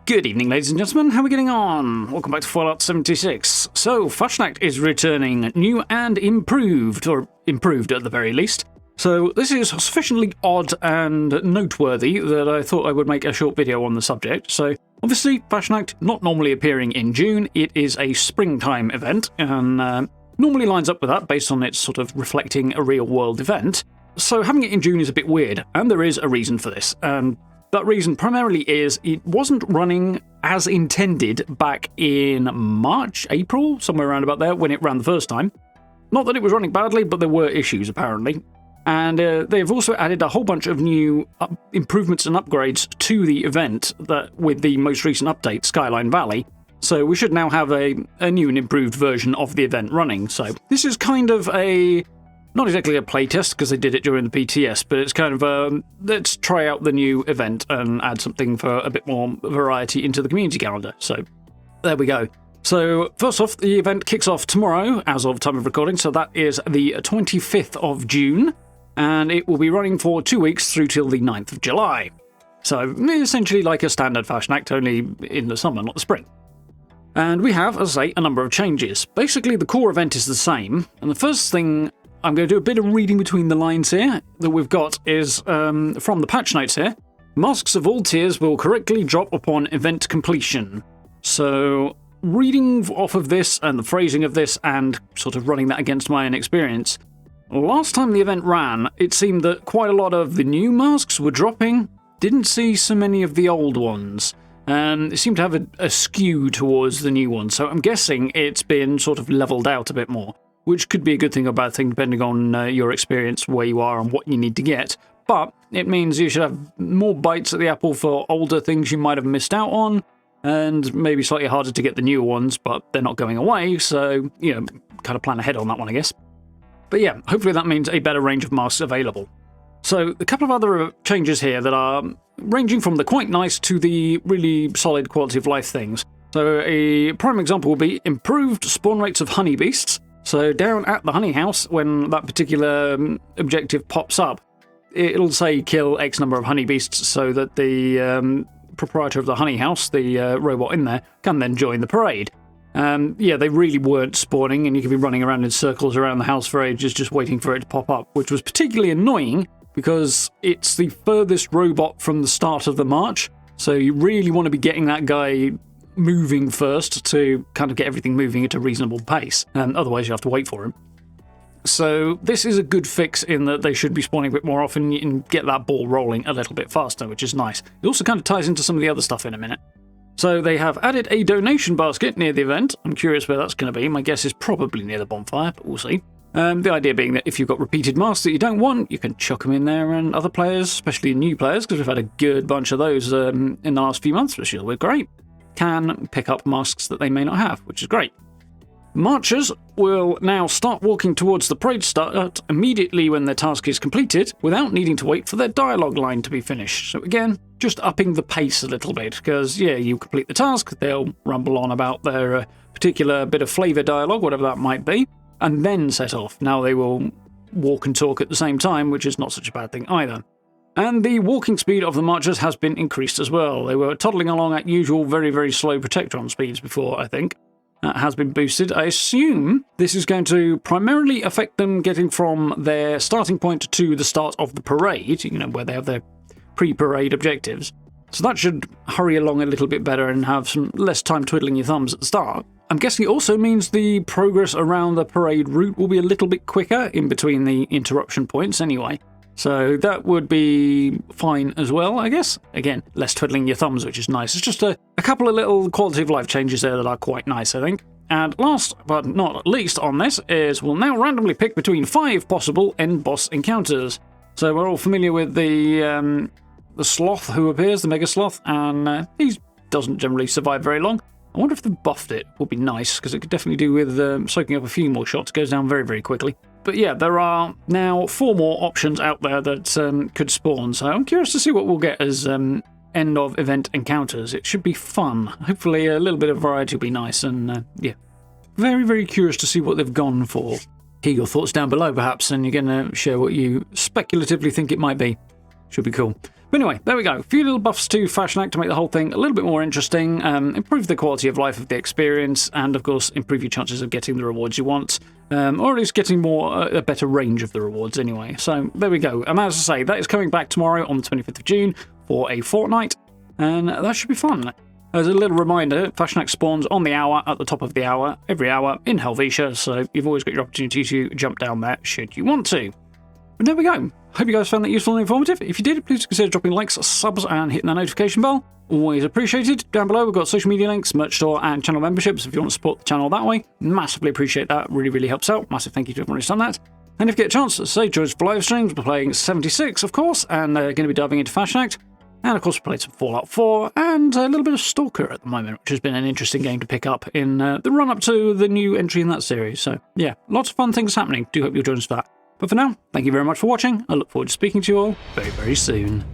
Good evening, ladies and gentlemen. How are we getting on? Welcome back to Fallout 76. So, Fasnacht is returning new and improved, or improved at the very least. So, this is sufficiently odd and noteworthy that I thought I would make a short video on the subject. So, obviously, Fasnacht not normally appearing in June. It is a springtime event, and normally lines up with that based on its sort of reflecting a real-world event. So, having it in June is a bit weird, and there is a reason for this. That reason primarily is it wasn't running as intended back in March, April, somewhere around about there, when it ran the first time. Not that it was running badly, but there were issues, apparently. And they've also added a whole bunch of new improvements and upgrades to the event with the most recent update, Skyline Valley. So we should now have a new and improved version of the event running. So this is kind of not exactly a playtest, because they did it during the PTS, but it's kind of let's try out the new event and add something for a bit more variety into the community calendar. So there we go. So first off, the event kicks off tomorrow, as of time of recording, so that is the 25th of June, and it will be running for 2 weeks through till the 9th of July. So essentially like a standard Fasnacht, only in the summer, not the spring. And we have, as I say, a number of changes. Basically, the core event is the same, and the first thing I'm going to do a bit of reading between the lines here that we've got is from the patch notes here. Masks of all tiers will correctly drop upon event completion. So reading off of this and the phrasing of this and sort of running that against my own experience, last time the event ran, it seemed that quite a lot of the new masks were dropping. Didn't see so many of the old ones. It seemed to have a skew towards the new ones. So I'm guessing it's been sort of leveled out a bit more, which could be a good thing or a bad thing depending on your experience, where you are and what you need to get. But it means you should have more bites at the apple for older things you might have missed out on, and maybe slightly harder to get the newer ones, but they're not going away, so, kind of plan ahead on that one, I guess. But yeah, hopefully that means a better range of masks available. So a couple of other changes here that are ranging from the quite nice to the really solid quality of life things. So a prime example will be improved spawn rates of honey beasts. So down at the honey house, when that particular objective pops up, it'll say kill X number of honey beasts so that the proprietor of the honey house, the robot in there, can then join the parade. They really weren't spawning, and you could be running around in circles around the house for ages just waiting for it to pop up, which was particularly annoying because it's the furthest robot from the start of the march. So you really want to be getting that guy moving first to kind of get everything moving at a reasonable pace, and otherwise you have to wait for him. So this is a good fix in that they should be spawning a bit more often and get that ball rolling a little bit faster, which is nice. It also kind of ties into some of the other stuff in a minute. So they have added a donation basket near the event. I'm curious where that's going to be. My guess is probably near the bonfire, but we'll see. The idea being that if you've got repeated masks that you don't want, you can chuck them in there, and other players, especially new players, because we've had a good bunch of those in the last few months, which is great, can pick up masks that they may not have, which is great. Marchers will now start walking towards the parade start immediately when their task is completed, without needing to wait for their dialogue line to be finished. So again, just upping the pace a little bit, because you complete the task, they'll rumble on about their particular bit of flavour dialogue, whatever that might be, and then set off. Now they will walk and talk at the same time, which is not such a bad thing either. And the walking speed of the marchers has been increased as well. They were toddling along at usual very, very slow Protectron speeds before, I think. That has been boosted. I assume this is going to primarily affect them getting from their starting point to the start of the parade, where they have their pre-parade objectives. So that should hurry along a little bit better and have some less time twiddling your thumbs at the start. I'm guessing it also means the progress around the parade route will be a little bit quicker in between the interruption points anyway. So that would be fine as well, I guess. Again, less twiddling your thumbs, which is nice. It's just a couple of little quality of life changes there that are quite nice, I think. And last but not least on this is we'll now randomly pick between 5 possible end boss encounters. So we're all familiar with the sloth who appears, the mega sloth, and he doesn't generally survive very long. I wonder if they buffed it. Would be nice, because it could definitely do with soaking up a few more shots. It goes down very, very quickly. But yeah, there are now 4 more options out there that could spawn, so I'm curious to see what we'll get as end of event encounters. It should be fun. Hopefully a little bit of variety will be nice, and very, very curious to see what they've gone for. Hear your thoughts down below perhaps, and you're going to share what you speculatively think it might be. Should be cool. But anyway, there we go. A few little buffs to Fasnacht to make the whole thing a little bit more interesting, improve the quality of life of the experience, and of course improve your chances of getting the rewards you want, or at least getting a better range of the rewards anyway. So there we go. And as I say, that is coming back tomorrow on the 25th of June for a fortnight, and that should be fun. As a little reminder, Fasnacht spawns on the hour, at the top of the hour, every hour in Helvetia, so you've always got your opportunity to jump down there should you want to. But there we go. Hope you guys found that useful and informative. If you did, please consider dropping likes, subs, and hitting the notification bell. Always appreciated. Down below, we've got social media links, merch store, and channel memberships if you want to support the channel that way. Massively appreciate that. Really, really helps out. Massive thank you to everyone who's done that. And if you get a chance, say, join us for live streams. We're playing 76, of course, and going to be diving into Fasnacht. And of course, we're playing some Fallout 4 and a little bit of Stalker at the moment, which has been an interesting game to pick up in the run-up to the new entry in that series. So, yeah, lots of fun things happening. Do hope you'll join us for that. But for now, thank you very much for watching. I look forward to speaking to you all very, very soon.